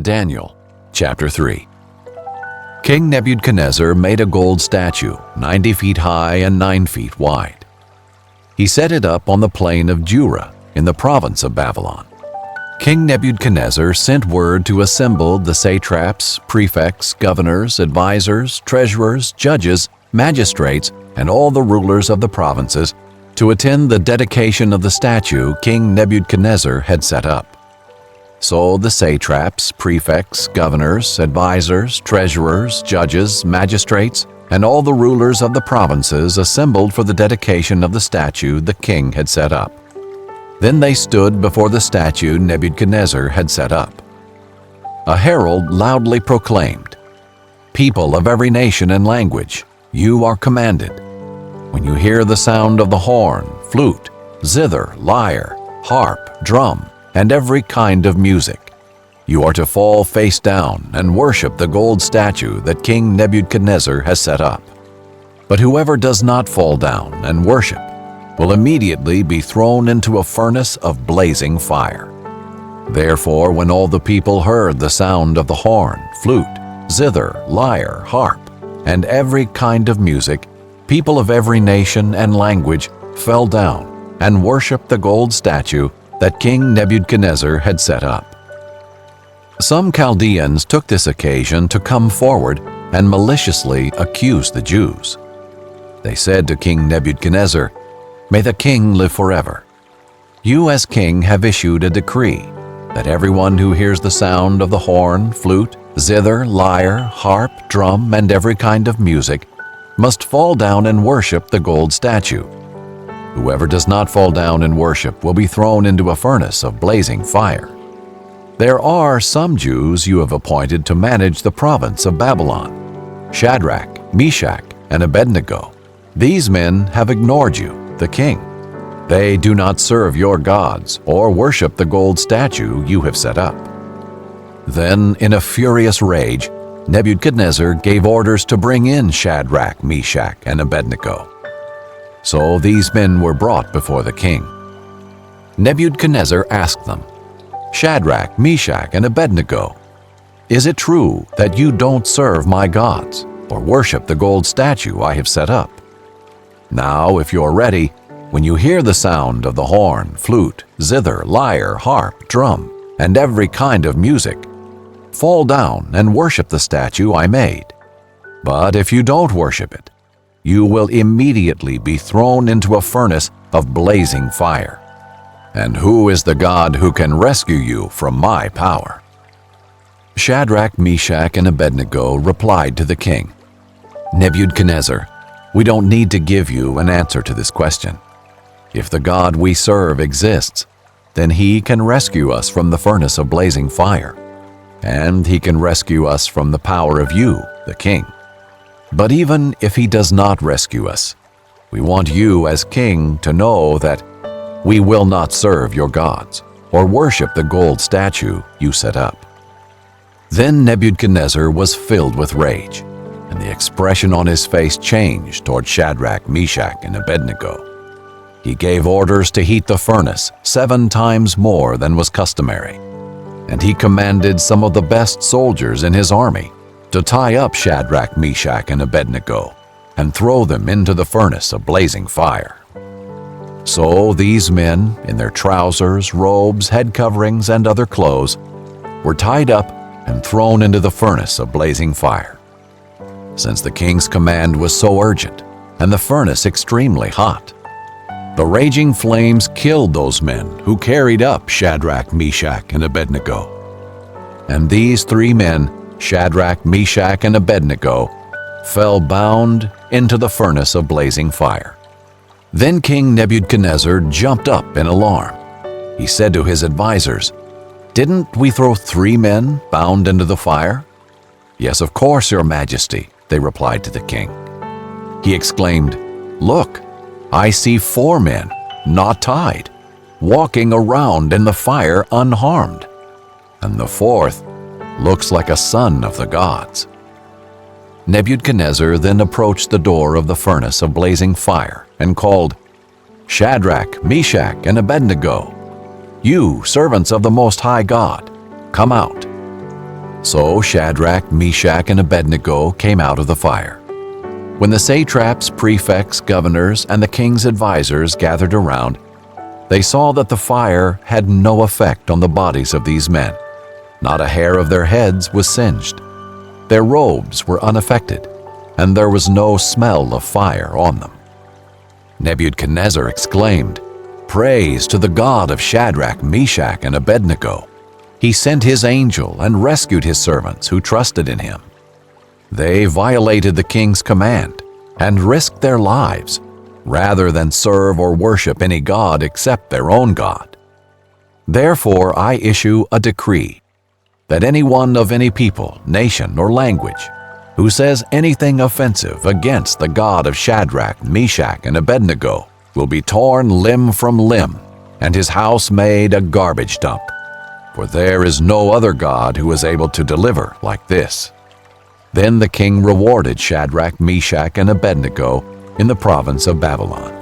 Daniel chapter 3. King Nebuchadnezzar made a gold statue 90 feet high and 9 feet wide. He set it up on the plain of Dura in the province of Babylon. King Nebuchadnezzar sent word to assemble the satraps, prefects, governors, advisors, treasurers, judges, magistrates, and all the rulers of the provinces to attend the dedication of the statue King Nebuchadnezzar had set up. So the satraps, prefects, governors, advisors, treasurers, judges, magistrates, and all the rulers of the provinces assembled for the dedication of the statue the king had set up. Then they stood before the statue Nebuchadnezzar had set up. A herald loudly proclaimed, "People of every nation and language, you are commanded, when you hear the sound of the horn, flute, zither, lyre, harp, drum, and every kind of music, you are to fall face down and worship the gold statue that King Nebuchadnezzar has set up. But whoever does not fall down and worship will immediately be thrown into a furnace of blazing fire." Therefore, when all the people heard the sound of the horn, flute, zither, lyre, harp, and every kind of music, people of every nation and language fell down and worshiped the gold statue that King Nebuchadnezzar had set up. Some Chaldeans took this occasion to come forward and maliciously accuse the Jews. They said to King Nebuchadnezzar, "May the king live forever. You as king have issued a decree that everyone who hears the sound of the horn, flute, zither, lyre, harp, drum, and every kind of music must fall down and worship the gold statue. Whoever does not fall down and worship will be thrown into a furnace of blazing fire. There are some Jews you have appointed to manage the province of Babylon, Shadrach, Meshach, and Abednego. These men have ignored you, the king. They do not serve your gods or worship the gold statue you have set up." Then, in a furious rage, Nebuchadnezzar gave orders to bring in Shadrach, Meshach, and Abednego. So these men were brought before the king. Nebuchadnezzar asked them, "Shadrach, Meshach, and Abednego, is it true that you don't serve my gods or worship the gold statue I have set up? Now, if you're ready, when you hear the sound of the horn, flute, zither, lyre, harp, drum, and every kind of music, fall down and worship the statue I made. But if you don't worship it, you will immediately be thrown into a furnace of blazing fire. And who is the God who can rescue you from my power?" Shadrach, Meshach, and Abednego replied to the king, "Nebuchadnezzar, we don't need to give you an answer to this question. If the God we serve exists, then he can rescue us from the furnace of blazing fire, and he can rescue us from the power of you, the king. But even if he does not rescue us, we want you as king to know that we will not serve your gods or worship the gold statue you set up." Then Nebuchadnezzar was filled with rage, and the expression on his face changed toward Shadrach, Meshach, and Abednego. He gave orders to heat the furnace 7 times more than was customary, and he commanded some of the best soldiers in his army to tie up Shadrach, Meshach, and Abednego and throw them into the furnace of blazing fire. So these men, in their trousers, robes, head coverings, and other clothes, were tied up and thrown into the furnace of blazing fire. Since the king's command was so urgent and the furnace extremely hot, the raging flames killed those men who carried up Shadrach, Meshach, and Abednego. And these 3 men, Shadrach, Meshach, and Abednego, fell bound into the furnace of blazing fire. Then King Nebuchadnezzar jumped up in alarm. He said to his advisors, "Didn't we throw 3 men bound into the fire?" "Yes, of course, your majesty," they replied to the king. He exclaimed, "Look, I see 4 men, not tied, walking around in the fire unharmed, and the 4th looks like a son of the gods." Nebuchadnezzar then approached the door of the furnace of blazing fire and called, "Shadrach, Meshach, and Abednego, you servants of the Most High God, come out." So Shadrach, Meshach, and Abednego came out of the fire. When the satraps, prefects, governors, and the king's advisors gathered around, they saw that the fire had no effect on the bodies of these men. Not a hair of their heads was singed. Their robes were unaffected, and there was no smell of fire on them. Nebuchadnezzar exclaimed, "Praise to the God of Shadrach, Meshach, and Abednego! He sent his angel and rescued his servants who trusted in him. They violated the king's command and risked their lives rather than serve or worship any god except their own God. Therefore I issue a decree that anyone of any people, nation, or language who says anything offensive against the God of Shadrach, Meshach, and Abednego will be torn limb from limb, and his house made a garbage dump. For there is no other God who is able to deliver like this." Then the king rewarded Shadrach, Meshach, and Abednego in the province of Babylon.